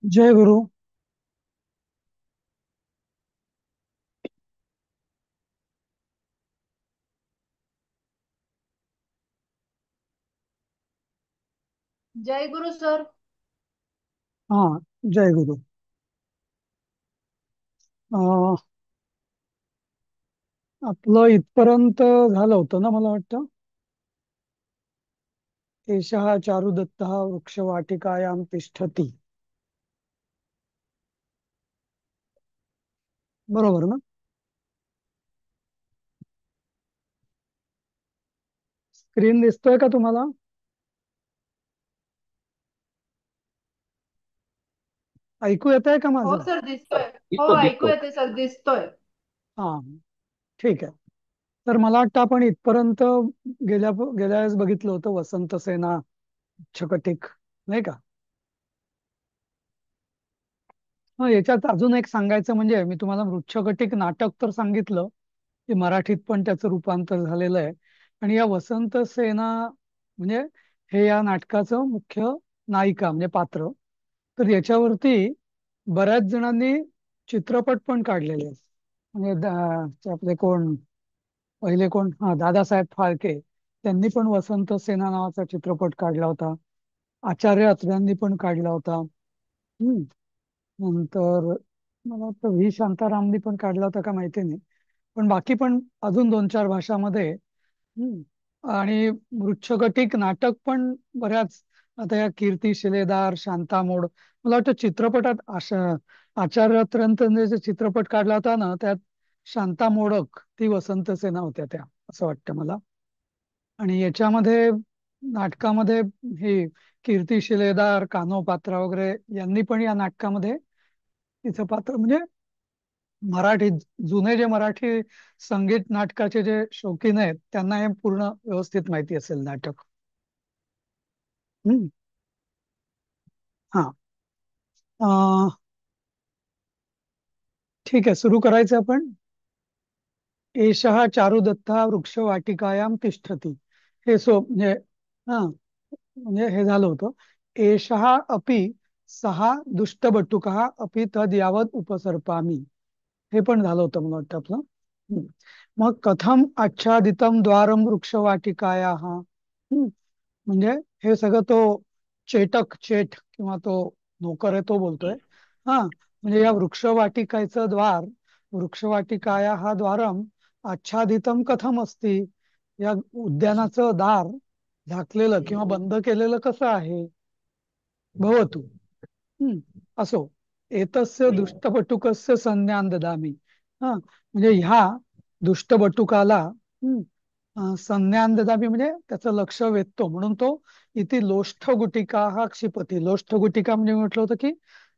जय गुरु. जय गुरु sir. हा. जय गुरु. अं, आपलं इथपर्यंत झालं होतं ना, मला वाटतं. एषः चारुदत्तः वृक्षवाटिकायां तिष्ठति. बरोबर ना? स्क्रीन दिसतोय का तुम्हाला? ऐकू येत आहे का हो माझं? सर, दिसतोय. हो, दिसतो ऐकू दिसतो. येते सर, दिसतोय. हा. ठीक आहे. तर मला वाटतं आपण इथपर्यंत गेल्या गेल्या वेळेस बघितलं होतं, वसंत सेना छकटिक, नाही का? याच्यात अजून एक सांगायचं म्हणजे मी तुम्हाला मृच्छकटिक नाटक तर सांगितलं, की मराठीत पण त्याचं रूपांतर झालेलं आहे. आणि या वसंत सेना म्हणजे हे या नाटकाचं मुख्य नायिका म्हणजे पात्र. तर याच्यावरती बऱ्याच जणांनी चित्रपट पण काढलेले आहेत. म्हणजे ते आपले कोण, पहिले कोण, दादासाहेब फाळके, त्यांनी पण वसंत सेना नावाचा चित्रपट काढला होता. आचार्य अत्र्यांनी पण काढला होता. हम्म. नंतर मला वाटतं व्ही शांतारामनी पण काढला होता का माहिती नाही. पण बाकी पण अजून दोन चार भाषामध्ये. आणि मृच्छकटिक नाटक पण बऱ्याच. आता या कीर्ती शिलेदार, शांता मोड, मला वाटतं चित्रपटात आचार्य अत्र्यांनी जे चित्रपट काढला होता ना, त्यात शांता मोडक ती वसंत सेना होत्या त्या, असं वाटतं मला. आणि याच्यामध्ये नाटकामध्ये हे कीर्ती शिलेदार, कान्होपात्रा वगैरे यांनी पण या नाटकामध्ये तिचं पात्र म्हणजे मराठी, जुने जे मराठी संगीत नाटकाचे जे शौकीन आहेत त्यांना हे पूर्ण व्यवस्थित माहिती असेल नाटक. हम्म. हा. अं, ठीक आहे, सुरू करायचं आपण. एषः चारुदत्तः वृक्षवाटिकायां तिष्ठति. हे म्हणजे हा, म्हणजे हे झालं होतं. एषः अपि सः दुष्टबटुकः अपि तद यावत् उपसर्पामि. हे पण झालं होतं मला वाटतं आपलं. हम्म. मग कथम आच्छादितम द्वारम वृक्षवाटिकायाः. म्हणजे हे सगळं तो चेट किंवा तो नोकर आहे तो बोलतोय. हा. म्हणजे या वृक्षवाटिकाचं द्वार, वृक्षवाटिकाया हा द्वारम आच्छादितम कथम असती. या उद्यानाचं दार झाकलेलं किंवा बंद केलेलं कसं आहे. भवतु. हम्म. असो. एतस्य दुष्टबटुकस्य संज्ञान ददामि. हा, म्हणजे ह्या दुष्टबटुकाला संज्ञान ददामि म्हणजे त्याचं लक्ष वेधतो म्हणून तो इथे लोष्ठगुटिका हा क्षिपती. लोष्ठगुटिका म्हणजे म्हटलं होतं की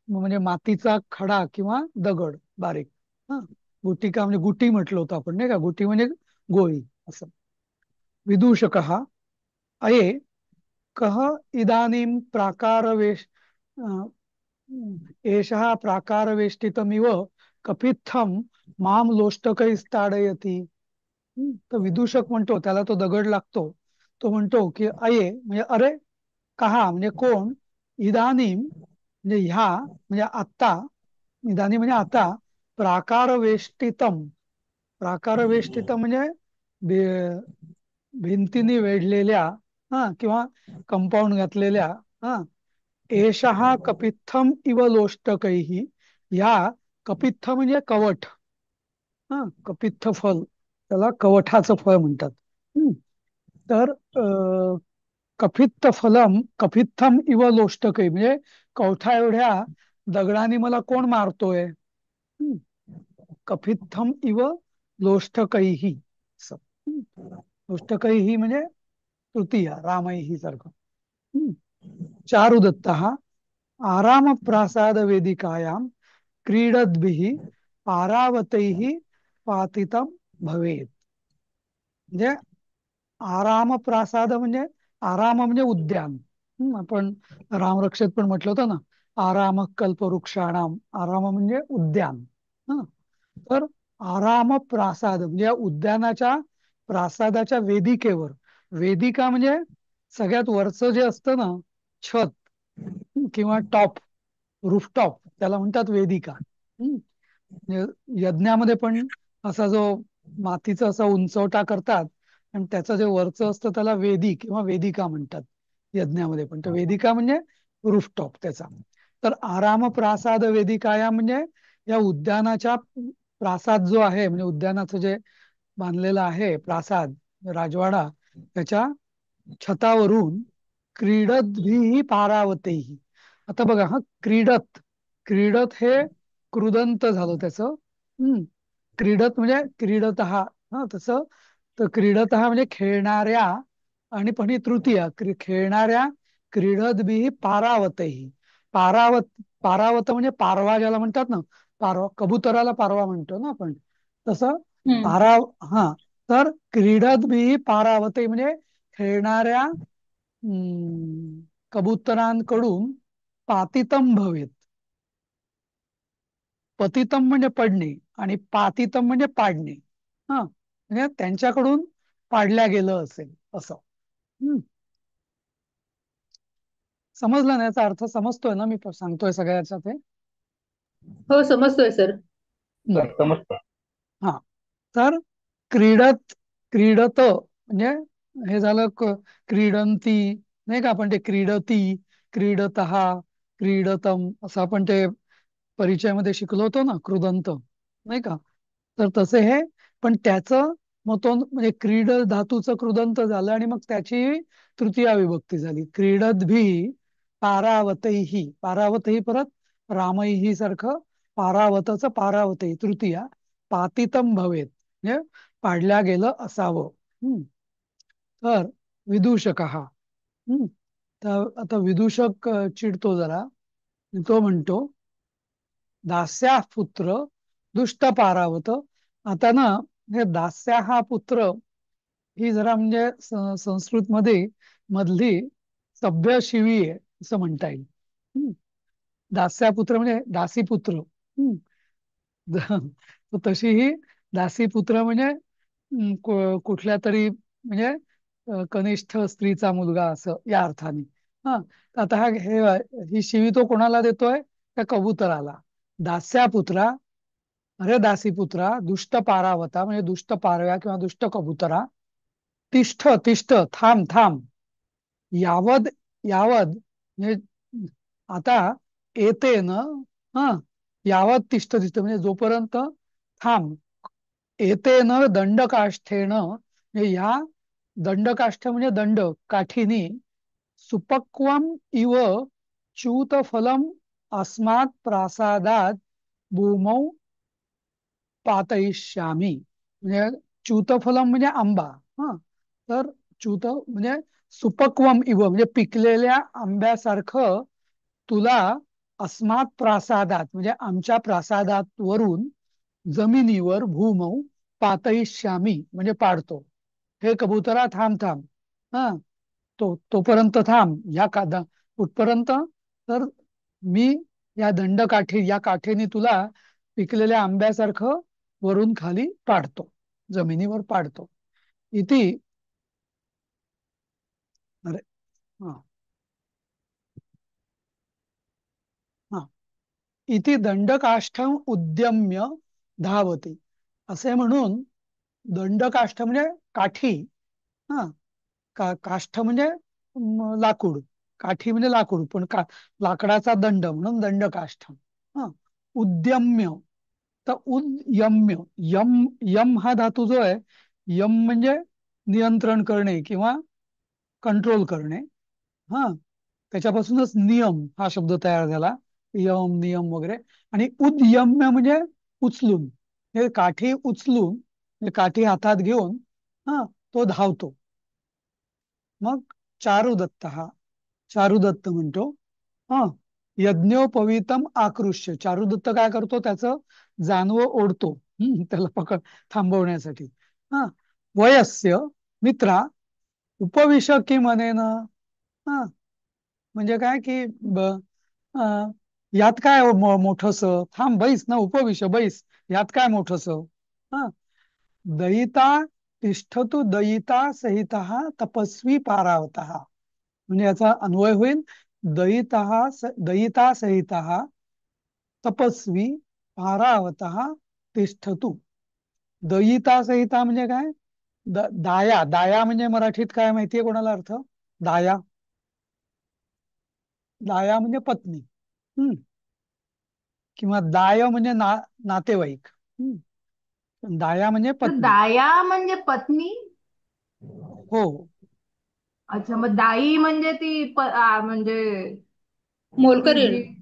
म्हणजे मातीचा खडा किंवा दगड बारीक. हा. गुटिका म्हणजे गुटी म्हटलं होतं आपण, नाही का? गुटी म्हणजे गोळी असं. विदूषकः अये कः इदानीं प्राकारवेश एषः प्राकारवेष्टितमिव कपित्थं माम लोष्टकैस्ताडयति. तर विदूषक म्हणतो, त्याला तो दगड लागतो. तो म्हणतो की अये म्हणजे अरे, कहा म्हणजे कोण, इदानीं म्हणजे ह्या म्हणजे आता, इदानी म्हणजे आता, प्राकारवेष्टितम. प्राकारवेष्टितम म्हणजे भिंतीने वेढलेल्या, किंवा कंपाऊंड घातलेल्या. हा. एषः कपित्थम इव लोष्टकैहि. या कपित्थ म्हणजे कवठ. कपित्थ फल, त्याला कवठाचं फळ म्हणतात. हम्म. तर कपित्थ फलम कपित्थम इव लोष्टकै म्हणजे कवठा एवढ्या दगडाने मला कोण मारतोय. हम्म. कपित्थम इव लोष्टकैहि असं. लोष्टकैहि म्हणजे तृतीया रामैहि सारखं. हम्म. चारुदत्तः आरामप्रासादवेदिकायां क्रीडद्भिः पारावतैः पातितं भवेत्. म्हणजे आरामप्रासाद म्हणजे आराम म्हणजे उद्यान. आपण रामरक्षेत पण म्हटलं होतं ना, आराम कल्पवृक्षाणाम. आराम म्हणजे उद्यान. हं. तर आराम प्रासाद म्हणजे या उद्यानाच्या प्रासादाच्या वेदिकेवर. वेदिका म्हणजे सगळ्यात वरचं जे असतं ना, छत किंवा टॉप, रूफटॉप त्याला म्हणतात वेदिका. म्हणजे यज्ञामध्ये पण असा जो मातीचा असा उंचवटा करतात आणि त्याचं जे वरचं असतं त्याला वेदी किंवा वेदिका म्हणतात यज्ञामध्ये पण. तर वेदिका म्हणजे रूफटॉप त्याचा. तर आराम प्रासाद वेदिकाया म्हणजे या उद्यानाच्या प्रासाद जो आहे म्हणजे उद्यानाचं जे बांधलेलं आहे प्रासाद राजवाडा त्याच्या छतावरून क्रीडद्भिः पारावतेही. आता बघा हा क्रीडत, क्रीडत हे कृदंत झालं त्याचं. क्रीडत म्हणजे क्रीडत हा, तसं. तर क्रीडत हा म्हणजे खेळणाऱ्या, आणि पण ही तृतीया खेळणाऱ्या क्रीडद्भिः पारावतेही. पारावत, पारावत म्हणजे पारवा ज्याला म्हणतात ना, पारवा कबुतराला पारवा म्हणतो ना आपण, तसं हम्म. पारा. हा, तर क्रीडद्भिः पारावते म्हणजे खेळणाऱ्या कबुतरांकडून पातितम भवेत. पतितम म्हणजे पडणे आणि पातितम म्हणजे पाडणे. हा, म्हणजे त्यांच्याकडून पाडल्या गेलं असेल असं. हम्म. समजलं ना, याचा अर्थ समजतोय ना मी सांगतोय सगळ्याचा ते. हो, समजतोय सर. हम्म. हा, तर क्रीडत, क्रीडत म्हणजे हे झालं क्रीडंती, नाही का, आपण ते क्रीडती, क्रीडतः, क्रीडतम असं आपण ते परिचयामध्ये शिकलो होतो ना, कृदंत, नाही का. तर तसे हे, पण त्याचं मग तो म्हणजे क्रीड धातूचं कृदंत झालं आणि मग त्याची तृतीया विभक्ती झाली क्रीडद्भी पारावतैही. पारावतही परत रामैही सारखं पारावतचं पारावतही तृतीया पातितम भवेत म्हणजे पाडल्या गेलं असावं. तर विदूषक हा. तर आता विदूषक चिडतो जरा. तो म्हणतो दास्या पुत्र दुष्ट पारावत. आता ना, हे दास्या हा पुत्र ही जरा म्हणजे संस्कृत मध्ये मधली सभ्य शिवी आहे असं म्हणता येईल. हम्म. दास्या पुत्र म्हणजे दासीपुत्र. तर तशी ही दासीपुत्र म्हणजे कुठल्या तरी म्हणजे कनिष्ठ स्त्रीचा मुलगा असं या अर्थाने. हा, तर आता ही शिवी तो कोणाला देतोय? त्या कबुतराला. दास्या पुत्रा, अरे दासीपुत्रा, दुष्ट पारावता म्हणजे दुष्ट पारव्या किंवा दुष्ट कबुतरा, तिष्ठ तिष्ठ, थांब थांब, यावद यावद म्हणजे आता येते ना. हा, यावत तिष्ठ तिष्ठ म्हणजे जोपर्यंत, थांब, येते न दंडकाष्ठेन म्हणजे ह्या दंडकाष्ठ म्हणजे दंड काठीनी, सुपक्वम इव च्यूतफलम अस्मात् प्रासादात भूमौ पातयिष्यामी. म्हणजे च्यूतफलम म्हणजे आंबा. हा, तर च्यूत म्हणजे सुपक्वम इव म्हणजे पिकलेल्या आंब्यासारखं तुला अस्मात् प्रासादात म्हणजे आमच्या प्रासादात वरून जमिनीवर भूमौ पातयिष्यामी म्हणजे पाडतो. हे कबुतरा थांब थांब. हा, तोपर्यंत थांब, ह्या कादा कुठपर्यंत? तर मी या दंडकाठी या काठीने तुला पिकलेल्या आंब्यासारखं वरून खाली पाडतो, जमिनीवर पाडतो. इति, अरे, हा, हा, इति दंडकाष्ठम उद्यम्य धावते. असे म्हणून दंडकाष्ठ म्हणजे काठी. हा, काष्ठ म्हणजे लाकूड, काठी म्हणजे लाकूड, पण लाकडाचा दंड म्हणून दंडकाष्ठ. हा, उद्यम्य, तर उद्यम्य, यम, यम हा धातू जो आहे, यम म्हणजे नियंत्रण करणे किंवा कंट्रोल करणे. हा, त्याच्यापासूनच नियम हा शब्द तयार झाला, यम नियम वगैरे. आणि उद्यम्य म्हणजे उचलून, हे काठी उचलून म्हणजे काठी हातात घेऊन हा तो धावतो. मग चारुदत्त हा, चारुदत्त म्हणतो, हा, यज्ञोपवीतम आकृष्य. चारुदत्त काय करतो? त्याचं जानवं ओढतो, त्याला थांबवण्यासाठी. हा, वयस्य मित्रा उपविश किम अनेन. हा, म्हणजे काय की अं, यात काय मोठस, थांब, बैस ना, उपविश बैस, यात काय मोठस. हा, दयिता तिष्ठतु दयिता सहित तपस्वी पारावत. म्हणजे याचा अन्वय होईल, दयिता सहित तपस्वी पारावतः तिष्ठतु. दयिता सहिता म्हणजे काय? दाया, दाया म्हणजे मराठीत काय माहितीये कोणाला अर्थ? दाया, दाया म्हणजे पत्नी. हम्म. किंवा दाय म्हणजे नातेवाईक. दाया म्हणजे तर पत्नी. दाया म्हणजे पत्नी. हो. अच्छा, मग दाई म्हणजे ती म्हणजे मोलकरीण.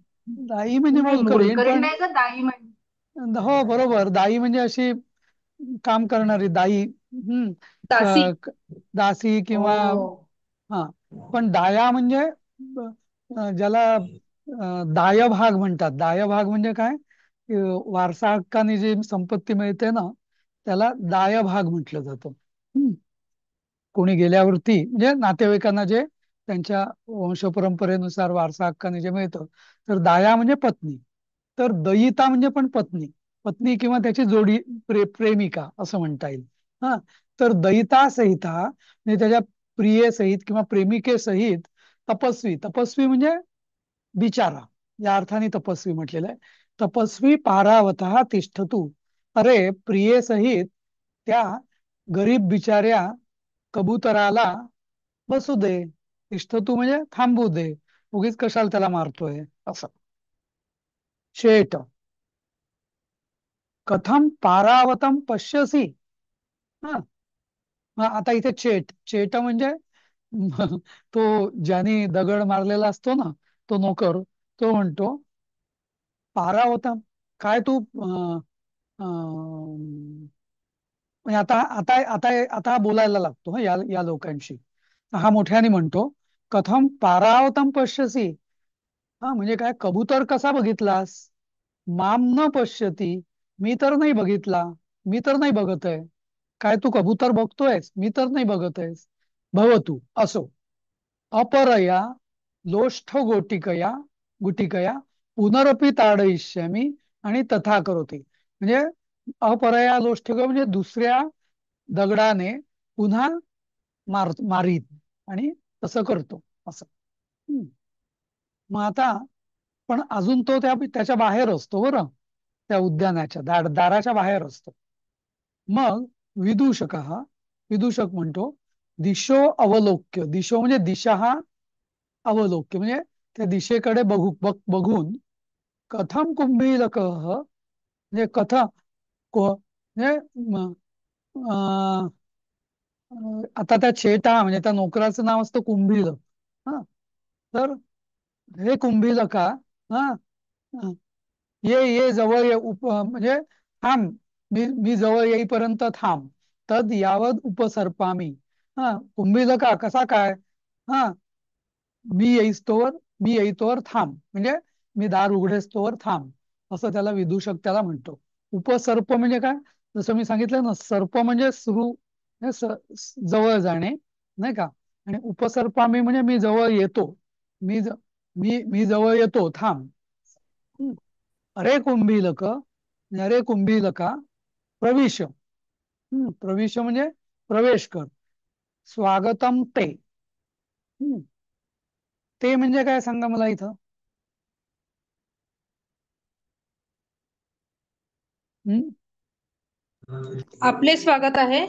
दाई म्हणजे नाही, मोलकरीण मोलकरीण पण. नाही का दाई म्हणजे? हो बरोबर, दाई म्हणजे अशी काम करणारी दाई. दासी. दासी किंवा. ओ. हा. पण दाया म्हणजे ज्याला दायभाग म्हणतात. दायभाग म्हणजे काय? वारसा हक्काने जी संपत्ती मिळते ना, त्याला दायभाग म्हटलं जातं. कोणी गेल्यावरती म्हणजे नातेवाईकांना जे त्यांच्या वंशपरंपरेनुसार वारसा हक्काने जे मिळतं, तर दाया म्हणजे पत्नी. तर दयिता म्हणजे पण पत्नी. पत्नी किंवा त्याची जोडी, प्रेमिका असं म्हणता येईल. हा. तर दयिता सहिता म्हणजे त्याच्या प्रियेसहित किंवा प्रेमिकेसहित तपस्वी. तपस्वी म्हणजे बिचारा, या अर्थाने तपस्वी म्हटलेलं आहे. तपस्वी पारावतः तिष्ठतु. अरे प्रियेसहित त्या गरीब बिचाऱ्या कबुतराला बसू दे. तिष्ठतु म्हणजे थांबू दे. उगीच कशाला त्याला मारतोय असं. शेट. कथम पारावतम पश्यसी. हा. मग आता इथे चेट म्हणजे तो ज्याने दगड मारलेला असतो ना, तो नोकर, तो म्हणतो पारावतम. काय तू म्हणजे आता आता आता आता हा बोलायला लागतो हं, या लोकांशी. हा मोठ्याने म्हणतो, कथम पारावतम पश्यसी. हा म्हणजे काय? कबूतर कसा बघितलास? माम न पश्यती. मी तर नाही बघितला. मी तर नाही बघत आहे. काय तू कबूतर बघतोयस? मी तर नाही बघत आहेस. भवतु असो. अपरया लोष्ठ गोटिकया गुटिकया पुनरपि ताडयिष्यामी आणि तथा करोती. म्हणजे अपरया लोष्ठ म्हणजे दुसऱ्या दगडाने पुन्हा मारीत आणि तसं करतो असं. हम्म. मग आता पण अजून तो त्याच्या बाहेर असतो बरं, त्या उद्यानाच्या दाराच्या बाहेर असतो. मग विदूषक हा विदूषक म्हणतो, दिशो अवलोक्य. दिशो म्हणजे दिशा, हा अवलोक्य म्हणजे त्या दिशेकडे बघून कथम कुंभीलक म्हणजे म्हणजे आता त्या छेटा म्हणजे त्या नोकराचं नाव असतं कुंभीलक. हा. तर हे कुंभीलका, हा, हा, ये जवळ ये, म्हणजे थांब. मी जवळ येईपर्यंत थांब. तद यावद उपसर्पामी. हा. कुंभीलका कसा काय? हा. मी येईस्तोवर मी येईतोवर थांब म्हणजे मी दार उघडेस्तोवर थांब, असं त्याला विदूषक त्याला म्हणतो. उपसर्प म्हणजे काय? जसं मी सांगितलं ना, सर्प म्हणजे सुरू, म्हणजे जवळ जाणे, नाही का? आणि उपसर्पामी म्हणजे मी जवळ येतो. मी ज- मी जवळ येतो, थांब. हं. अरे कुंभीलक, अरे कुंभीलका, प्रविश. प्रविश म्हणजे प्रवेश कर. स्वागतम ते. हं. ते म्हणजे काय सांगा मला इथं. हं? आपले स्वागत आहे.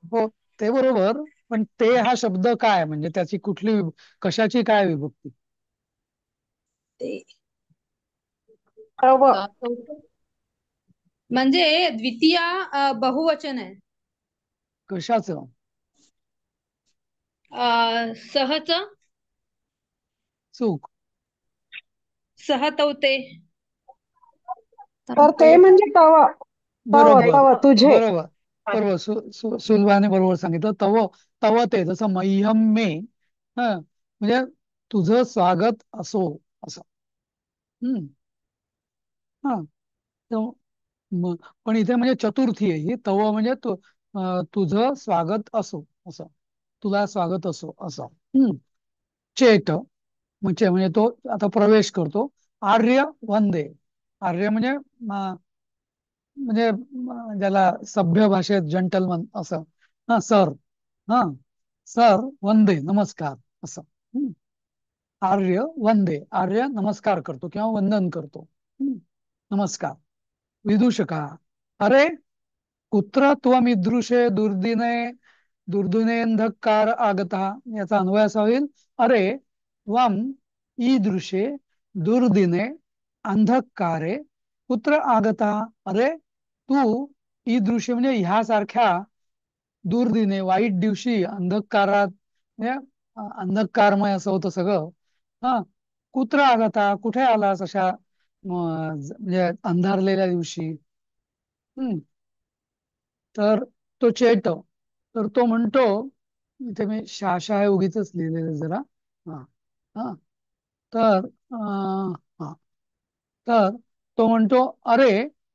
हो, ते बरोबर. पण ते हा शब्द काय म्हणजे त्याची कुठली कशाची काय विभक्ती? ते तव म्हणजे द्वितीय बहुवचन आहे. कशाचं? सहच. चूक. सहतवते. तर ते ते म्हणजे तव. तव बरोबर, तव तुझे. बरोबर, बरोबर. सुलभाने बरोबर सांगितलं. तव, तव ते जसं मह्यम मे. हा. म्हणजे तुझं स्वागत असो असं. हम्म. हा. तर पण इथे म्हणजे चतुर्थी आहे ही. तव म्हणजे तुझं स्वागत असो असं. तुला स्वागत असो असं. चेट म्हणजे तो आता प्रवेश करतो. आर्य वंदे. आर्य म्हणजे ज्याला सभ्य भाषेत जंटलमन असं. हा, सर. हा. सर वंदे, नमस्कार असं. आर्य वंदे, आर्य नमस्कार करतो किंवा वंदन करतो. हम्म, नमस्कार. विदूषका, अरे कुत्र त्वमीदृशे दुर्दिने दुर्दिनेंधकार आगता. याचा अन्वय असा होईल, अरे त्वम ईदृशे दुर्दिने अंधकारे कुत्र आगता. अरे तू ईदृशे म्हणजे ह्यासारख्या दुर्दिने वाईट दिवशी अंधकारात, म्हणजे अंधकारमय असं होतं सगळं. हा, कुत्र आगता, कुठे आलास अशा म्हणजे अंधारलेल्या दिवशी. हम्म तर तो चेट, तर तो म्हणतो, इथे मी शाशा आहे उगीच लिहिलेलं जरा. हा हा तर हा तर तो म्हणतो, अरे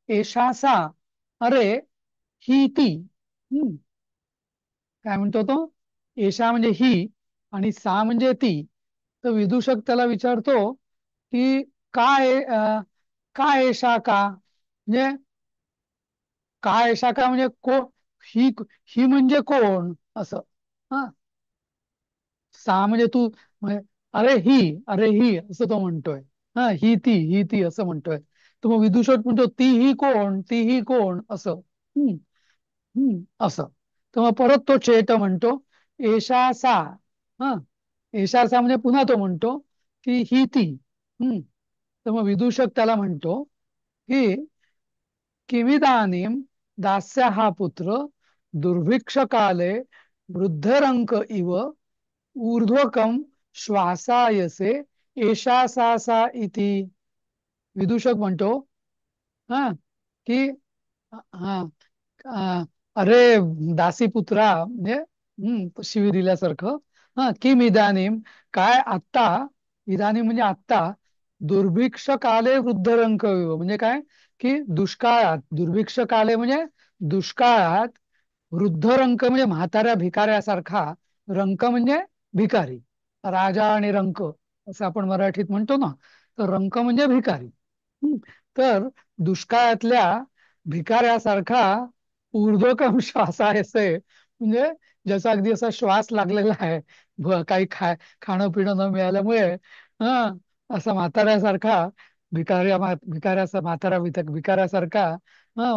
एषा सा, अरे ही ती. हम्म काय म्हणतो तो? एषा म्हणजे ही आणि सा म्हणजे ती. तर विदूषक त्याला विचारतो की काय काय एषा का, म्हणजे काय एषा का म्हणजे ही ही म्हणजे कोण असं. हा, सा म्हणजे तू, म्हणजे अरे ही असं तो म्हणतोय. हा, ही ती असं म्हणतोय. तर मग विदूषक म्हणतो, ती ही कोण असं. हम्म असं. तर मग परत तो चेट म्हणतो, एषा सा. हा, एषा सा म्हणजे पुन्हा तो म्हणतो की ही ती. हम्म तर मग विदूषक त्याला म्हणतो की किमिदानीं दास्यः पुत्र दुर्भिक्ष काले वृद्धरंक इव ऊर्ध्वकम श्वासायसे एषा सा सा इति. विदूषक म्हणतो, हा की हा अरे दासी पुत्रा, म्हणजे शिवी दिल्यासारखं. हा, किम इदानीम, काय आत्ता, इदानीम म्हणजे आत्ता, दुर्भिक्ष काले वृद्धरंक इव, म्हणजे काय की दुष्काळात, दुर्भिक्ष काले म्हणजे दुष्काळात, वृद्ध रंक म्हणजे म्हाताऱ्या भिकाऱ्यासारखा, रंक म्हणजे भिकारी, राजा आणि रंक असं आपण मराठीत म्हणतो ना. तर रंक म्हणजे भिकारी. हं. तर दुष्काळातल्या भिकाऱ्यासारखा ऊर्ध्वकम श्वास आहे असे, म्हणजे ज्याचा अगदी असा श्वास लागलेला आहे, काही खाणं पिणं न मिळाल्यामुळे. हा, असा म्हाताऱ्यासारखा, भिकाऱ्याचा म्हातारा भिकाऱ्यासारखा, हा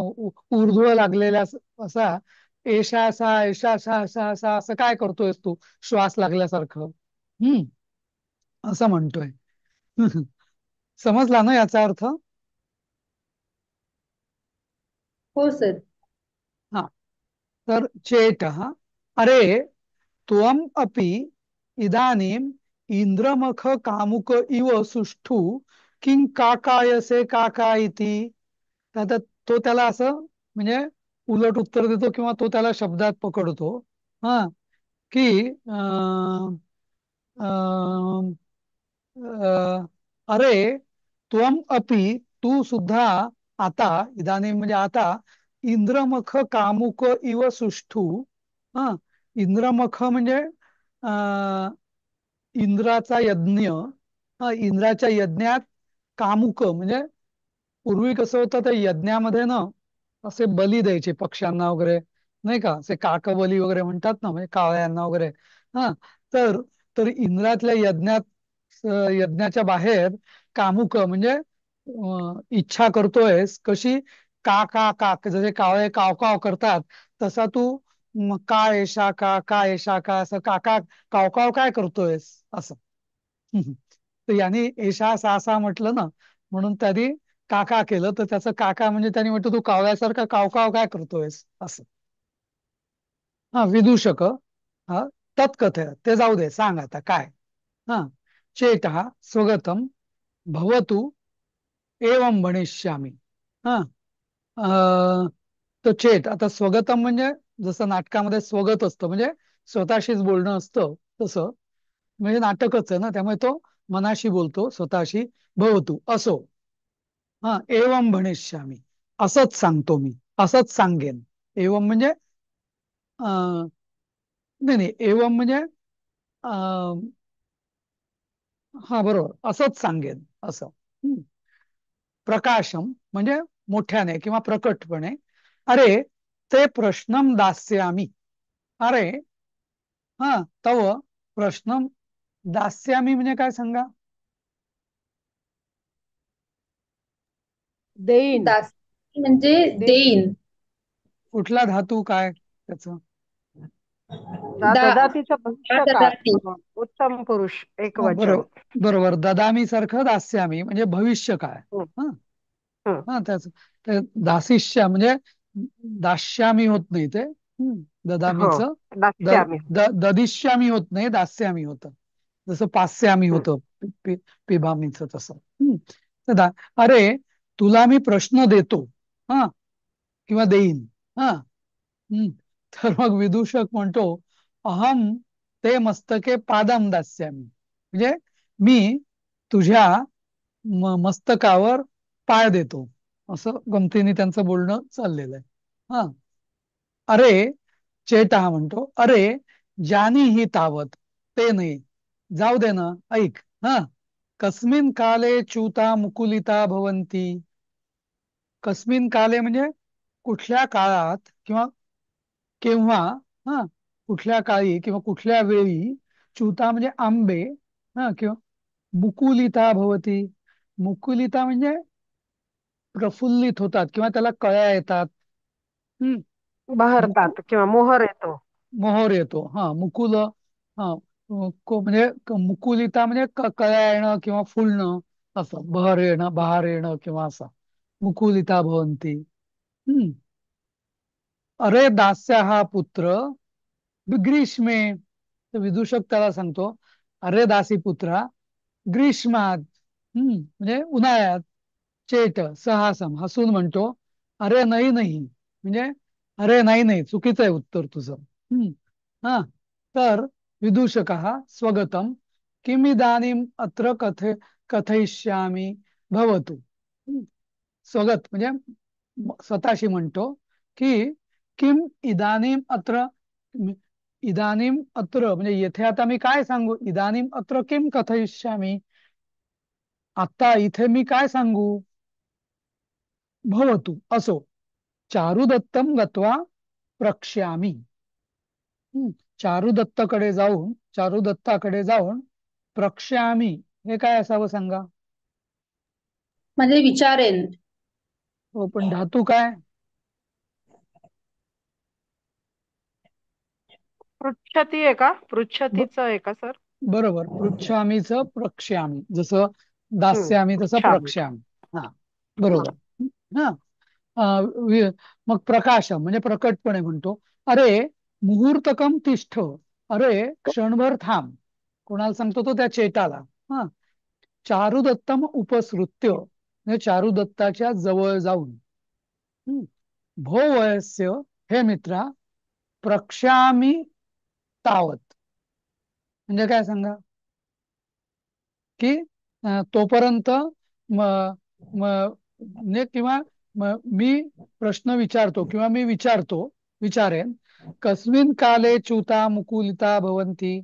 ऊर्ध्व लागलेला असा, एशा असा एशा असा असा असा असं काय करतोयस तू श्वास लागल्यासारखं. हम्म असं म्हणतोय. समजला ना याचा अर्थ? हो सर. हा, तर चेट, अरे त्वम अपि इदानीम इंद्रमख कामुक इव सुष्ठु किं काकायसे काका इति. तर आता तो त्याला असं, म्हणजे उलट उत्तर देतो किंवा तो त्याला शब्दात पकडतो. हा, की अं, अं, अं, अरे त्वम अपि, तू सुद्धा आता, इदानीम म्हणजे आता, इंद्रमख कामुक इव सुष्ठू. हा, इंद्रमख म्हणजे अं, इंद्राचा यज्ञ. हा, इंद्राच्या यज्ञात कामुक म्हणजे, पूर्वी कसं होतं त्या यज्ञामध्ये ना, असे बली द्यायचे पक्ष्यांना वगैरे, नाही का, असे काकबली वगैरे म्हणतात ना, म्हणजे कावळ्यांना वगैरे. हा, तर तर इंद्रातल्या यज्ञात, यज्ञाच्या बाहेर कामुक म्हणजे इच्छा करतोयस कशी, का का का, जसे कावळे काव काव करतात तसा तू, का येशा का येशा का असं काका काव काव काय करतोयस असं. तर याने एशा सासा म्हटलं ना, म्हणून त्यांनी काका केलं, तर त्याचं काका म्हणजे त्यांनी म्हटलं तू कावळ्यासारखा काव काय करतोयस असं. हा, विदूषक, हा तत्कथय, ते जाऊ दे, सांग आता काय. हा, चेटः स्वगतम भवतु एवं भणिष्यामी. हा, तो चेत, आता स्वगतम म्हणजे जसं नाटकामध्ये स्वगत असतं, म्हणजे स्वतःशीच बोलणं असतं तसं, म्हणजे नाटकच आहे ना, त्यामुळे तो मनाशी बोलतो स्वतःशी. भवतु असो. हा, एवं भणिष्यामी, असंच सांगतो मी, असंच सांगेन. एवं म्हणजे नाही नाही, एवं म्हणजे हा बरोबर, असंच सांगेन असं. प्रकाशम म्हणजे मोठ्याने किंवा प्रकटपणे. अरे ते प्रश्नम दास्यामी, अरे हा तव प्रश्नम दास्यामी म्हणजे काय सांगा? देईन. दास म्हणजे देईन. देईन. कुठला धातू काय त्याचं? दा ददातीचं भविष्य काळ. ददाती. उत्तम पुरुष एक हा, वचन. बरोबर. बरोबर, ददामी सारखं दास्यामी म्हणजे भविष्य काय. हं, हा. हं, हा, त्याच ते दासिष्या म्हणजे दास्यामी होत नाही ते. हो. ददामीच द दास्यामी. ददिश्यामी होत नाही, दास्यामी होतं. जसं पास्यामी हं. होतं पिबामीचं तसं. तर अरे तुला मी प्रश्न देतो, हा, किंवा देईन. हा. हम्म. तर मग विदूषक म्हणतो, अहम ते मस्तके पादम दास्यामी, म्हणजे मी तुझ्या मस्तकावर पाय देतो, असं गमतीने त्यांचं बोलणं चाललेलं आहे. हा. अरे चेटा म्हणतो, अरे जानी ही तावत, ते नाही, जाऊ दे ना, ऐक. हा. कस्मिन काले च्युता मुकुलिता भवंती. कस्मिन काले म्हणजे कुठल्या काळात किंवा केव्हा. हा. कुठल्या काळी किंवा कुठल्या वेळी. च्युता म्हणजे आंबे. हा. किंवा मुकुलिता भवती. मुकुलिता म्हणजे प्रफुल्लित होतात किंवा त्याला कळ्या येतात. हम्म. बहरतात किंवा मोहर येतो. मोहर येतो. हा. मुकुल. हा. म्हणजे मुकुलिता म्हणजे कळ्या येणं किंवा फुलणं, असं बहर येणं, बहार येणं किंवा असं. मुकुलिता भवंती. हम्म. अरे दास्य हा पुत्र ग्रीष्मे. तर विदूषक त्याला सांगतो, अरे दासी पुत्रा, ग्रीष्मात, म्हणजे उन्हाळ्यात. चेट सहासम हसून म्हणतो, अरे नाही नाही, म्हणजे अरे नाही नाही, चुकीचं आहे उत्तर तुझं. हा. तर विदूषक स्वगतम किमिदानीम अत्र कथयिष्यामी भवतु. स्वगत म्हणजे स्वतःशी म्हणतो की, किम इदानीम अत्र, इदानीम अत्र म्हणजे येथे आता मी काय सांगू, इदानीम अत्र किम कथयिष्यामी, आता इथे मी काय सांगू. भवतु असो, चारुदत्तम गत्वा प्रक्ष्यामी. चारुदत्ताकडे जाऊन प्रक्ष्यामी हे काय असावं सांगा. म्हणजे विचारेन. हो, पण धातू काय? पृच्छती आहे का? ब- पृच्छतीचं आहे का सर? बरोबर, पृच्छामीच प्रक्ष्यामी, जसं हम्म, दास्यामी तसं पृच्छामी. प्रक्ष्यामी. हा. हम्म. बरोबर. हा. मग प्रकाशम म्हणजे प्रकटपणे म्हणतो, अरे मुहूर्तकम तिष्ठ, अरे क्षणभर थांब. कोणाला सांगतो तो? त्या चेटाला. हा. चारुदत्तम उपसृत्य म्हणजे चारुदत्ताच्या जवळ जाऊन. हम्म. भो वयस्य, हे मित्रा, प्रक्ष्यामी तावत, म्हणजे काय सांगा की तोपर्यंत म म म्हणजे किंवा मी प्रश्न विचारतो किंवा मी विचारेन, कस्मिन काले च्युता मुकुलिता भवंती,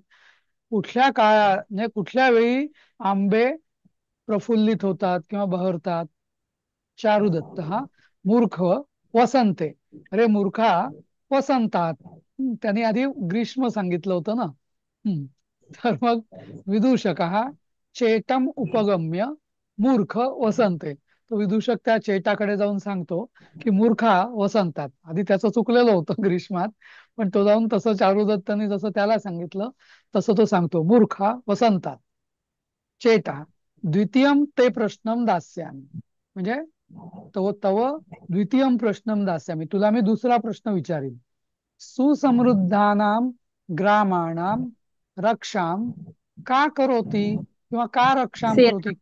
कुठल्या काळा म्हणजे कुठल्या वेळी आंबे प्रफुल्लित होतात किंवा बहरतात. चारुदत्त मूर्ख वसंते, अरे मूर्खा वसंतात. त्यांनी आधी ग्रीष्म सांगितलं होतं ना. हम्म. तर मग विदूषक चेटम उपगम्य मूर्ख वसंते. तो विदूषक त्या चेटाकडे जाऊन सांगतो की मूर्खा वसंतात. आधी त्याचं चुकलेलं होतं ग्रीष्मात, पण तो जाऊन तसं चारुदत्ताने जसं त्याला सांगितलं तसं तो सांगतो, मूर्खा वसंतात. चेटा द्वितीयम ते प्रश्नम दास्यामी, म्हणजे तव द्वितीयम प्रश्नम दास्यामी, तुला मी दुसरा प्रश्न विचारीन. सुसमृद्धानाम ग्रामाणाम रक्षाम का करोती, किंवा का रक्षाम सेना. करोती.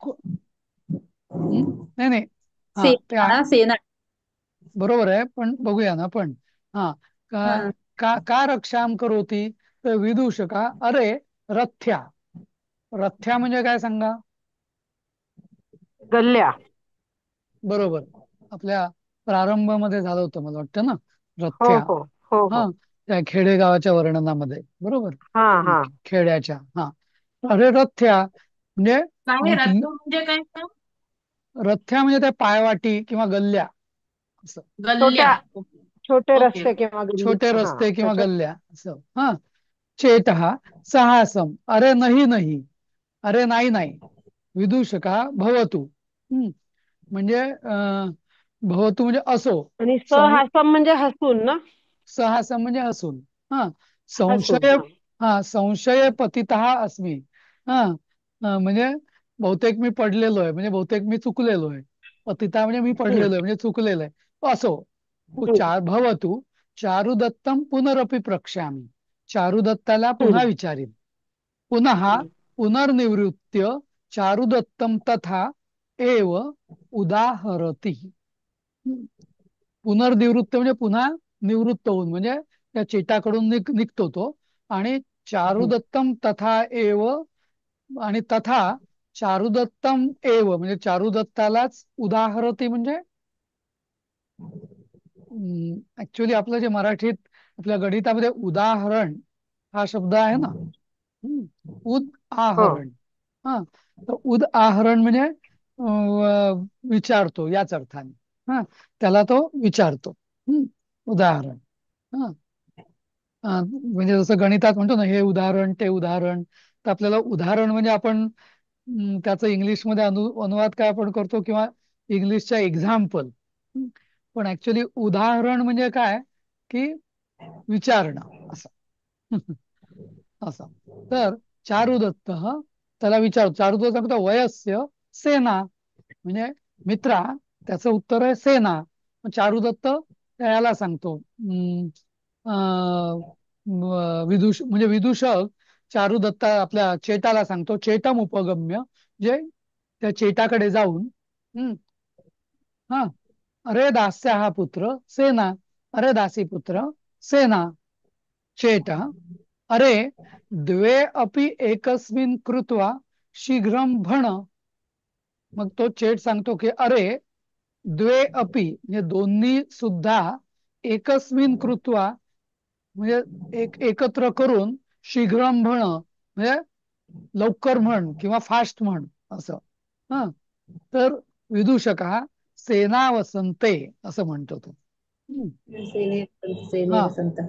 नाही नाही. हा, ते सेना सेना. बरोबर आहे, पण बघूया ना. पण हा, का हा. का रक्षाम करोती. तर विदूषका, अरे रथ्या. रथ्या म्हणजे काय सांगा. गल्ल्या. बरोबर, आपल्या प्रारंभामध्ये झालं होतं मला वाटतं ना, हो रथ्या. हो हो हा. हो. त्या खेडेगावाच्या वर्णनामध्ये. बरोबर. हा हा. खेड्याच्या. हा. अरे रथ्या म्हणजे काय रत्न म्हणजे काय का? रथ्या म्हणजे त्या पायवाटी किंवा गल्ल्या, असं. गल्ल्या. छोट्या छोटे ओके. रस्ते किंवा छोटे गल्ली, हा रस्ते किंवा त्याच्या. गल्ल्या, असं. हा. चेट सहासम, अरे नाही नाही, अरे नाही नाही, विदूषका भवतु. हम्म, म्हणजे भवतु म्हणजे असो. आणि सं सहहासम म्हणजे हसून ना. सहसा म्हणजे हसून. हा, हसून संशय. हा. हा, संशय पतितः अस्मी. हा, म्हणजे बहुतेक मी पडलेलो आहे, म्हणजे बहुतेक मी चुकलेलो आहे. पतिता म्हणजे मी हम्म, पडलेलो आहे, म्हणजे चुकलेलो आहे असो. हम्म, भवतु चारुदत्तम पुनरपि प्रक्ष्यामी. चारुदत्ताला पुन्हा हम्म, विचारीन. पुनः हम्म, पुनर्निवृत्य चारुदत्तम तथा एव उदाहरती. पुनर्निवृत्त म्हणजे पुन्हा निवृत्त होऊन, म्हणजे त्या चेटाकडून निघतो तो. आणि हम्म. चारुदत्तम तथा एव, आणि तथा चारुदत्तम एव म्हणजे चारुदत्तालाच उदाहरती. म्हणजे ऍक्च्युली आपलं जे मराठीत आपल्या गणितामध्ये उदाहरण हा शब्द आहे ना. हम्म, उद हो. आहरण. हा, तर उद आहरण म्हणजे विचारतो याच अर्थाने. हा, त्याला तो विचारतो. उदाहरण. हा, म्हणजे जसं गणितात म्हणतो ना, हे उदाहरण ते उदाहरण. तर आपल्याला उदाहरण म्हणजे आपण त्याचं इंग्लिशमध्ये अनुवाद काय आपण करतो, किंवा इंग्लिशच्या एक्झाम्पल. पण ऍक्च्युली उदाहरण म्हणजे काय, की विचारणं असं. असं. तर चारुदत्त त्याला विचार, चारुदत्त सांगतो वयस्य सेना, म्हणजे मित्रा. त्याचं उत्तर आहे सेना. मग चारुदत्त त्याला सांगतो म्हणजे विदूषक चारुदत्ता आपल्या चेटाला सांगतो, चेटम उपगम्य, जे त्या चेटाकडे जाऊन. हम्म, हा, अरे दास्य हा पुत्र सेना. अरे दासी पुत्र सेना. चेटा अरे द्वे अपि एकस्मिन् कृत्वा शीघ्रं भण. मग तो चेट सांगतो की अरे द्वे अपि म्हणजे दोन्ही सुद्धा, एकस्मिन कृत्वा म्हणजे एकत्र करून, शीघ्रं भण म्हणजे लवकर म्हण किंवा फास्ट म्हण असं. हा, तर विदूषक हा सेना वसंते असं म्हणतो तो. हम्म, सेने सेने हा वसंत.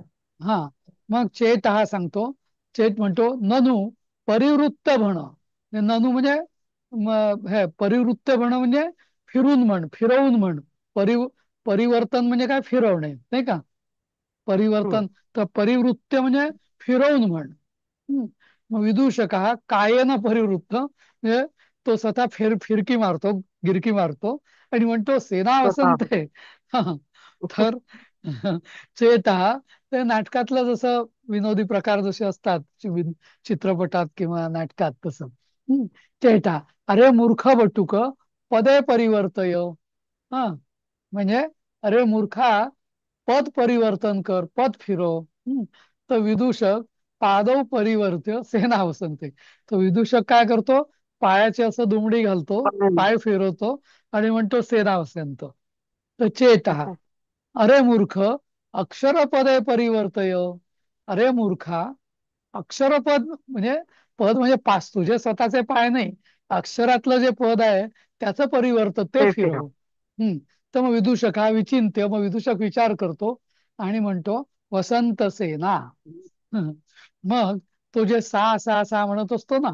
हा, मग चेट हा सांगतो, चेट म्हणतो ननु परिवृत्त भण. ननु म्हणजे हे परिवृत्त भण म्हणजे फिरून म्हण, फिरवून म्हण. परिवर्तन म्हणजे काय, फिरवणे नाही का. हम्म. परिवर्तन. तर परिवृत्त म्हणजे फिरवून म्हण. मग विदूषक हा कायेन परिवृत्त म्हणजे तो स्वतः फिरकी मारतो, गिरकी मारतो, आणि म्हणतो सेना स्वतः. वसंते. तर चेत हा, ते नाटकातलं जसं विनोदी प्रकार जसे असतात चित्रपटात किंवा नाटकात तसं. चेटा अरे मूर्ख बटुक पदे परिवर्तय. हा, म्हणजे अरे मूर्खा पद परिवर्तन कर, पद फिरव. तर विदूषक पादव परिवर्त्य सेना वसंते. तो विदूषक काय करतो, पायाची असं दुमडी घालतो, पाय फिरवतो, आणि म्हणतो सेना वसंत. तर चेत अरे मूर्ख अक्षरपदे परिवर्तय. अरे मूर्खा अक्षरपद म्हणजे पद म्हणजे पाच, तुझे स्वतःचे पाय नाही, अक्षरातलं जे पद आहे त्याचं परिवर्तन ते ते फिरव. फिरव. तर मग विदूषक हा विचिंत्य, मग विदूषक विचार करतो आणि म्हणतो वसंत सेना. मग तो जे सा सा सा म्हणत असतो ना,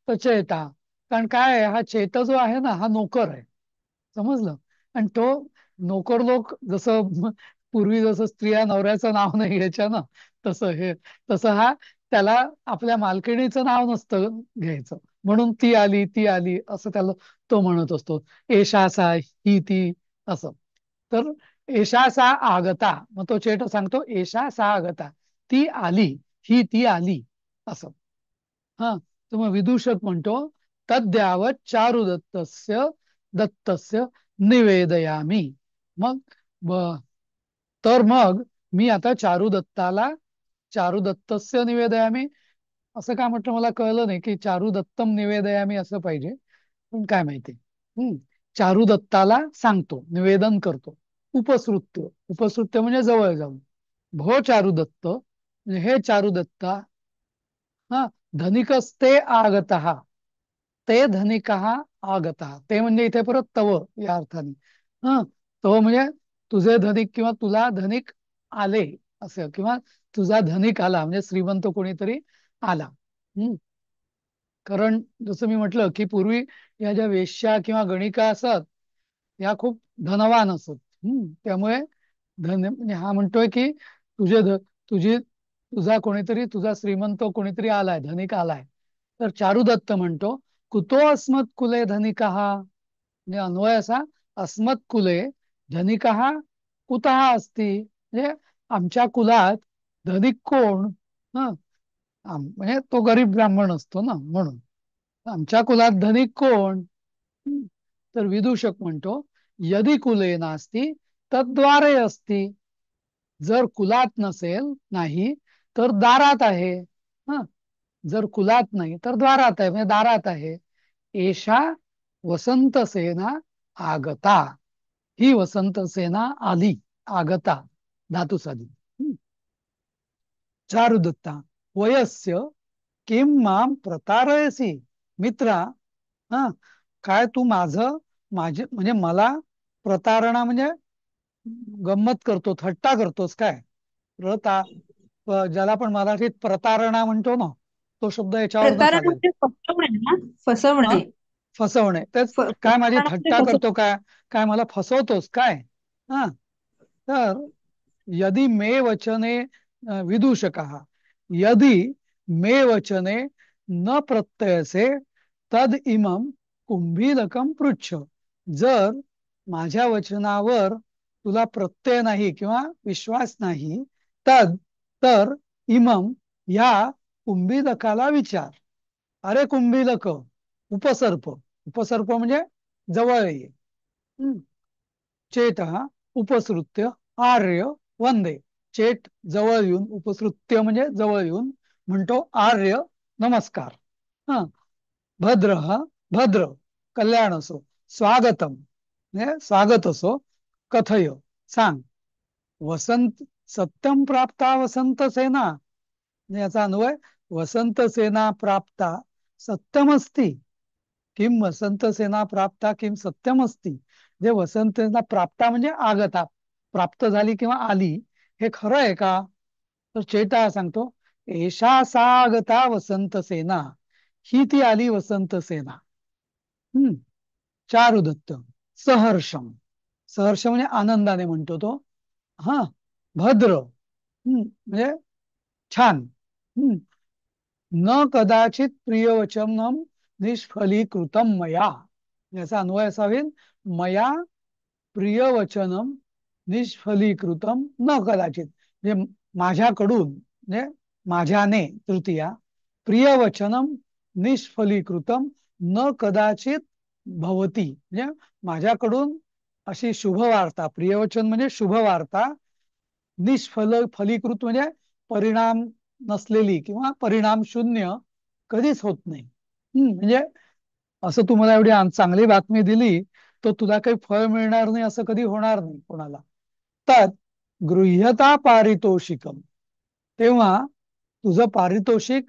तर चेता. कारण काय आहे, हा चेता जो आहे ना, हा नोकर आहे. समजलं. आणि तो नोकर लोक जसं पूर्वी जसं स्त्रिया नवऱ्याचं नाव नाही घ्यायच्या ना, तसं हे, तसं हा त्याला आपल्या मालकिणीचं नाव नसतं घ्यायचं. म्हणून ती आली ती आली असं त्याला तो म्हणत असतो. एषा सा, ही ती असं. तर एषा सा आगता, मग तो चेट सांगतो एषा सा आगता, ती आली, ही ती आली असं. हा, तर मग विदूषक म्हणतो तद्यावत चारुदत्तस्य दत्तस्य निवेदयामी. मग तर मग मी आता चारुदत्तस्य निवेदयामी असं का म्हटलं मला कळलं नाही, की चारुदत्तम निवेदयामी असं पाहिजे. पण काय माहिती. चारुदत्ताला सांगतो, निवेदन करतो. उपसृत्य, उपसृत्य म्हणजे जवळ जाऊन. भो चारुदत्त म्हणजे हे चारुदत्ता. हा, धनिकस्ते आगत, ते धनिक आगत. ते म्हणजे इथे परत तव या अर्थाने. हा, तव म्हणजे तुझे धनिक किंवा तुला धनिक आले असं, किंवा तुझा धनिक आला म्हणजे श्रीमंत कोणीतरी आला. कारण जसं मी म्हटलं की पूर्वी या ज्या वेश्या किंवा गणिका असत या खूप धनवान असत. त्यामुळे म्हणजे हा म्हणतोय की तुझे ध- तुझी तुझा कोणीतरी तुझा श्रीमंत कोणीतरी आलाय, धनिक आलाय. तर चारुदत्त म्हणतो, कुतो अस्मत् कुले धनिका, म्हणजे अन्वय असा, अस्मत् कुले धनिका कुतः अस्ति, म्हणजे आमच्या कुलात धनिक कोण. ह म्हणजे तो गरीब ब्राह्मण असतो ना, म्हणून आमच्या कुलात धनिक कोण. हं. तर विदूषक म्हणतो, यदि कुले नास्ति तद्वारे अस्ति, जर कुलात नसेल नाही तर दारात आहे. ह जर कुलात नाही तर द्वारात आहे, म्हणजे दारात आहे. एषा वसंत सेना आगता, ही वसंत सेना आली. आगता धातुसाधित. चारुदत्ता, वयस्य किं माम प्रतारयसी, मित्रा, हा काय तू माझे म्हणजे मला प्रतारणा म्हणजे गंमत करतो, थट्टा करतोस काय. प्रता ज्याला आपण मराठीत प्रतारणा म्हणतो ना, तो शब्द याच्यावरनं प्रतारणा आलाय. म्हणजे फसवणे ना, हा, फसवणे. फसवणे. तेच काय माझी प्रतारणा म्हणजे थट्टा करतो काय, काय मला फसवतोस काय. हा तर यदि मे वचने विदूषकः, यदि मे वचने न प्रत्ययसे तद इमं कुंभीलकम पृच्छ, जर माझ्या वचनावर तुला प्रत्यय नाही किंवा विश्वास नाही, तद तर इमम ह्या कुंभीलकाला विचार. अरे कुंभीलक, उपसर्प. उपसर्प म्हणजे जवळ ये. हम्म. चेट उपसृत्य आर्य वंदे, चेट जवळ येऊन, उपसृत्य म्हणजे जवळ येऊन म्हणतो आर्य नमस्कार. हा भद्र भद्र कल्याण असो, स्वागतम म्हणजे स्वागत असो, कथय सांग. वसंत सत्यम प्राप्ता वसंत सेना, म्हणजे याचा अन्वय, वसंत सेना प्राप्ता सत्यमस्ती, किम वसंत सेना प्राप्ता किम सत्यमस्ती, जे वसंत सेना प्राप्ता म्हणजे आगता, प्राप्त झाली किंवा आली, हे खरं आहे का. तर चेता सांगतो, एषा सा आगता वसंत सेना, ही ती आली वसंत सेना. हम्म. चारुदत्त, सहर्षम, सहर्ष म्हणजे आनंदाने म्हणतो तो. हा भद्र, म्हणजे छान. हम्म. न कदाचित प्रियवचनम निष्फलीकृतम मया, याचा अन्वय असा होईल, मया प्रियवचनम निष्फलीकृतम न कदाचित, म्हणजे माझ्याकडून, म्हणजे माझ्याने तृतीया, प्रियवचनम निष्फलीकृतम न कदाचित भवती, म्हणजे माझ्याकडून अशी शुभवार्ता, प्रियवचन म्हणजे शुभवार्ता, फलीकृत म्हणजे परिणाम नसलेली किंवा परिणाम शून्य कधीच होत नाही. म्हणजे असं तुम्हाला एवढी चांगली बातमी दिली तर तुला काही फळ मिळणार नाही असं कधी होणार नाही कोणाला. तर गृह्यता पारितोषिकम, तेव्हा तुझं पारितोषिक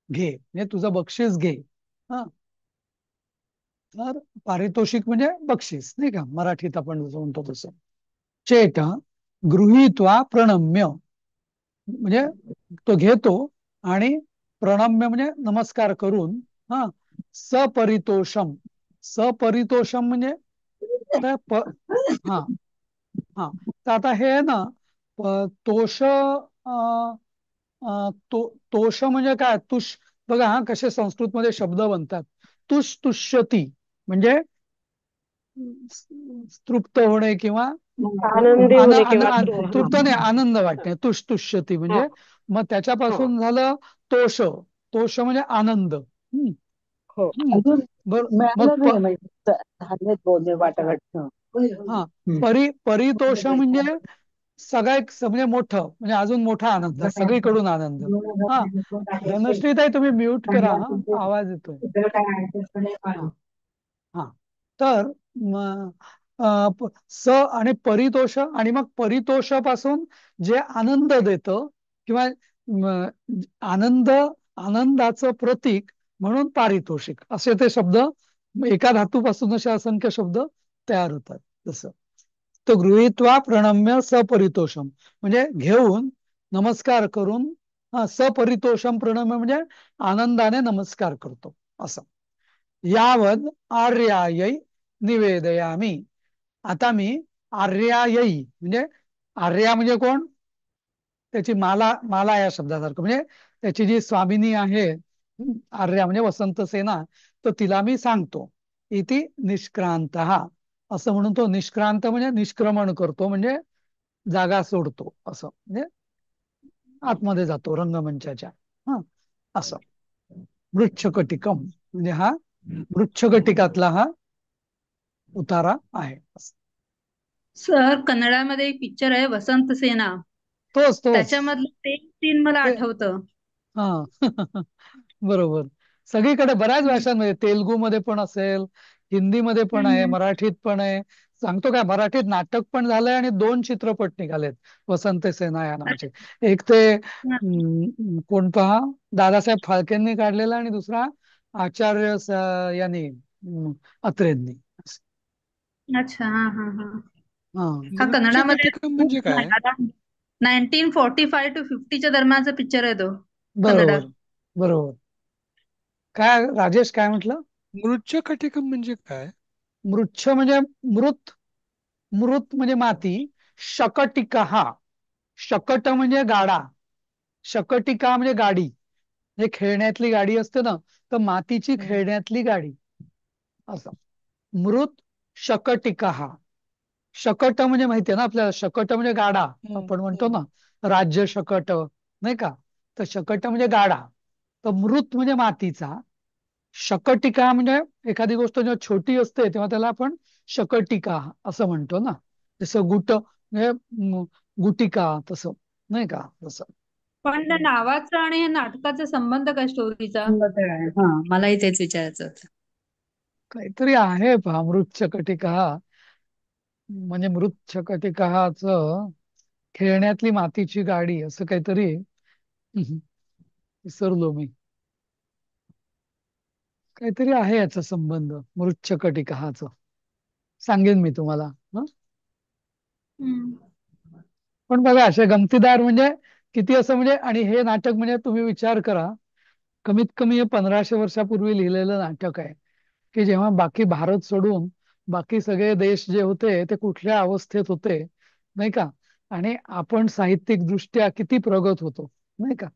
घे, म्हणजे तुझं बक्षीस घे. हा तर पारितोषिक म्हणजे बक्षीस, नाही का, मराठीत आपण जसं म्हणतो तसं. चेट गृहीत्वा प्रणम्य, म्हणजे तो घेतो आणि प्रणम्य म्हणजे नमस्कार करून, हा सपरितोषम, सपरितोषम म्हणजे आता हा हा तर आता हे आहे ना, तोष तोष म्हणजे काय, तुष. बघा हा कसे संस्कृतमध्ये शब्द बनतात. तुष तुष्यती म्हणजे तृप्त होणे किंवा आनंदी होणे किंवा तृप्त नाही, आनंद वाटणे, तुष्तुष्यती हा म्हणजे. मग हा त्याच्यापासून झालं तोष. तोष म्हणजे आनंद. हो. हम्म. अजून बर मग मिळालं नाही म्हणजे झाले बोलणे वाटाघाट. हा परितोष म्हणजे सगळ्यात म्हणजे मोठं, म्हणजे अजून मोठा आनंद, सगळीकडून आनंद. हा धनश्रीताई तुम्ही म्यूट करा, आवाज येतोय. हा हा तर स आणि परितोष, आणि मग परितोषापासून जे आनंद देतं किंवा आनंदाचं प्रतीक म्हणून पारितोषिक, असे ते शब्द, एका धातूपासून असे असंख्य शब्द तयार होतात. तसं तो गृहीत्वा प्रणम्य सपरितोषम म्हणजे घेऊन, नमस्कार करून. हा सपरितोषम प्रणम्य म्हणजे आनंदाने नमस्कार करतो. असं. यावद आर्यायै निवेदयामी. आता मी आर्यायै म्हणजे आर्या म्हणजे कोण? त्याची माला, माला या शब्दासारखं म्हणजे त्याची जी स्वामिनी आहे आर्या म्हणजे वसंत सेना, तर तिला मी सांगतो. इति निष्क्रांत, असं म्हणून तो निष्क्रांत म्हणजे निष्क्रमण करतो, म्हणजे जागा सोडतो असं, म्हणजे आतमध्ये जातो रंगमंचाच्या. हा, असं. मृच्छकटिकम म्हणजे हा मृच्छकटिकातला हा उतारा आहे. सर कन्नडामध्ये एक पिक्चर आहे वसंत सेना, तोच तोच त्याच्यामधलं ते सीन मला ते आठवतं. हा बरोबर. सगळीकडे बऱ्याच भाषांमध्ये, तेलुगूमध्ये पण असेल, हिंदीमध्ये पण आहे, हम्म. मराठीत पण आहे. सांगतो काय, मराठीत नाटक पण झालंय आणि 2 चित्रपट निघालेत वसंत सेना या नावाचे. एक ते कोण पहा, दादासाहेब फाळकेंनी काढलेला, आणि दुसरा आचार्य यांनी अत्रेंनी. अच्छा, हा हा हा. हा, हा कन्नडामध्ये मृच्छकटिकम म्हणजे काय? 1945 to 50च्या दरम्यानचा पिक्चर आहे तो, बरोबर कन्नडात. बरोबर. काय राजेश, काय म्हटलं? मृच्छकटिकम म्हणजे काय? मृच्छ म्हणजे मृत, मृत म्हणजे माती. शकटिका, शकट म्हणजे गाडा, शकटिका म्हणजे गाडी, म्हणजे खेळण्यातली गाडी असते ना, तर मातीची खेळण्यातली गाडी असं. मृत शकटिका. शकट म्हणजे माहितीये ना आपल्याला, शकट म्हणजे गाडा, आपण म्हणतो ना राज्य शकट, नाही का? तर शकट म्हणजे गाडा. तर मृत म्हणजे मातीचा, शकटिका म्हणजे एखादी गोष्ट जेव्हा छोटी असते तेव्हा त्याला आपण शकटिका असं म्हणतो ना. जसं गुट म्हणजे गुटिका, तसं नाही का, तसं. पण त्या नावाचा आणि या नाटकाचा संबंध काय स्टोरीचा? हा, मलाही तेच विचारायचं होतं. काहीतरी आहे पहा, मृत शकटिका म्हणजे मृत शकटिकाच खेळण्यातली मातीची गाडी असं काहीतरी. विसरलो मी. काहीतरी आहे याचा संबंध मृच्छकटिकाचा, सांगेन मी तुम्हाला. हं? हम्म. पण बघा, असे गमतीदार म्हणजे किती असं, म्हणजे आणि हे नाटक म्हणजे तुम्ही विचार करा, कमीत कमी हे 1500 वर्षापूर्वी लिहिलेलं नाटक आहे, की जेव्हा बाकी भारत सोडून बाकी सगळे देश जे होते ते कुठल्या अवस्थेत होते, नाही का? आणि आपण साहित्यिक दृष्ट्या किती प्रगत होतो, नाही का?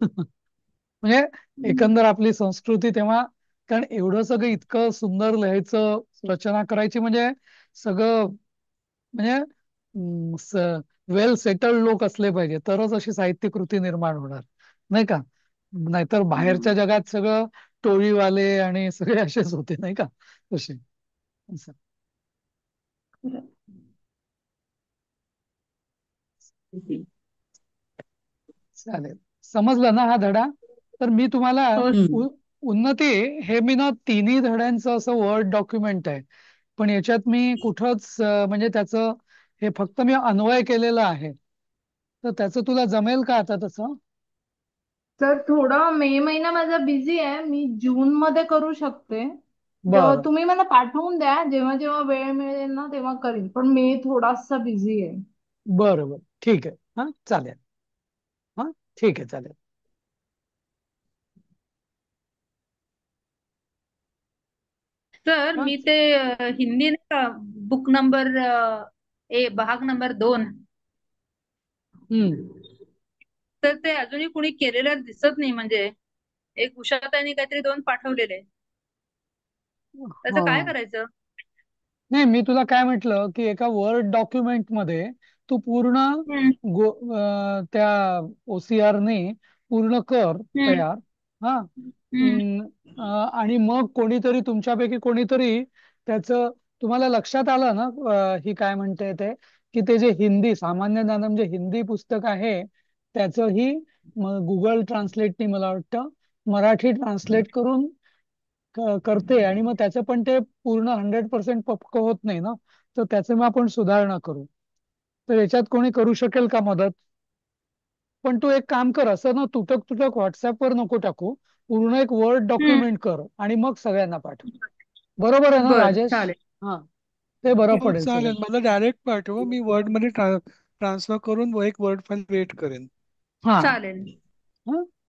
म्हणजे एकंदर आपली संस्कृती तेव्हा, कारण एवढं सगळं इतकं सुंदर लिहायचं, रचना करायची, म्हणजे सगळं म्हणजे वेल सेटल्ड लोक असले पाहिजे, तरच अशी साहित्य कृती निर्माण होणार, नाही का? नाहीतर बाहेरच्या जगात सगळं टोळीवाले आणि सगळे असेच होते, नाही का? तसे असं. चालेल, समजलं ना हा धडा? तर मी तुम्हाला हो. उ- उन्नती, हे मी ना तिन्ही धड्यांचं असं वर्ड डॉक्युमेंट आहे, पण याच्यात मी कुठंच म्हणजे त्याचं हे फक्त मी अन्वय केलेला आहे. तर त्याचं तुला जमेल का आता तसं? तर थोडा मे महिना माझा बिझी आहे, मी जून मध्ये करू शकते. तर बरं तुम्ही मला पाठवून द्या, जेव्हा जेव्हा वेळ मिळेल ना तेव्हा करीन, पण मे थोडासा बिझी आहे. बरं बरं, ठीक आहे. हा, चालेल. हा, ठीक आहे, चालेल. सर हा, मी ते हिंदी नाही का, बुक नंबर भाग नंबर 2, हम्म, तर ते अजूनही कुणी केलेलं दिसत नाही. म्हणजे एक उषाताईने काहीतरी 2 पाठवलेले, त्याचं हा. काय करायचं? नाही, मी तुला काय म्हटलं, की एका वर्ड डॉक्युमेंट मध्ये तू पूर्ण हम्म. त्या OCR ने पूर्ण कर हम्म. तयार. हा. हम्म. आणि मग कोणीतरी तुमच्यापैकी कोणीतरी त्याचं, तुम्हाला लक्षात आलं ना ही काय म्हणते ते, की ते जे हिंदी सामान्य ज्ञान म्हणजे हिंदी पुस्तक आहे, त्याचं ही गुगल ट्रान्सलेटनी मला वाटतं मराठी ट्रान्सलेट करून करते, आणि मग त्याचं पण ते पूर्ण 100% पक्क होत नाही ना, तर त्याचं मग आपण सुधारणा करू. तर याच्यात कोणी करू शकेल का मदत? पण तू एक काम कर, असं ना तुटक तुटक व्हॉट्सअपवर नको टाकू, पूर्ण एक वर्ड हम्म. डॉक्युमेंट कर आणि मग सगळ्यांना पाठव. बरोबर आहे ना बर, राजेश? चालेल. हा, ते बरं हो पडेल सगळं. चालेल, मला डायरेक्ट पाठवा, मी वर्ड मध्ये ट्रान्सफर करून एक वर्ड फाइल क्रिएट करेन. हा, चालेल. हा,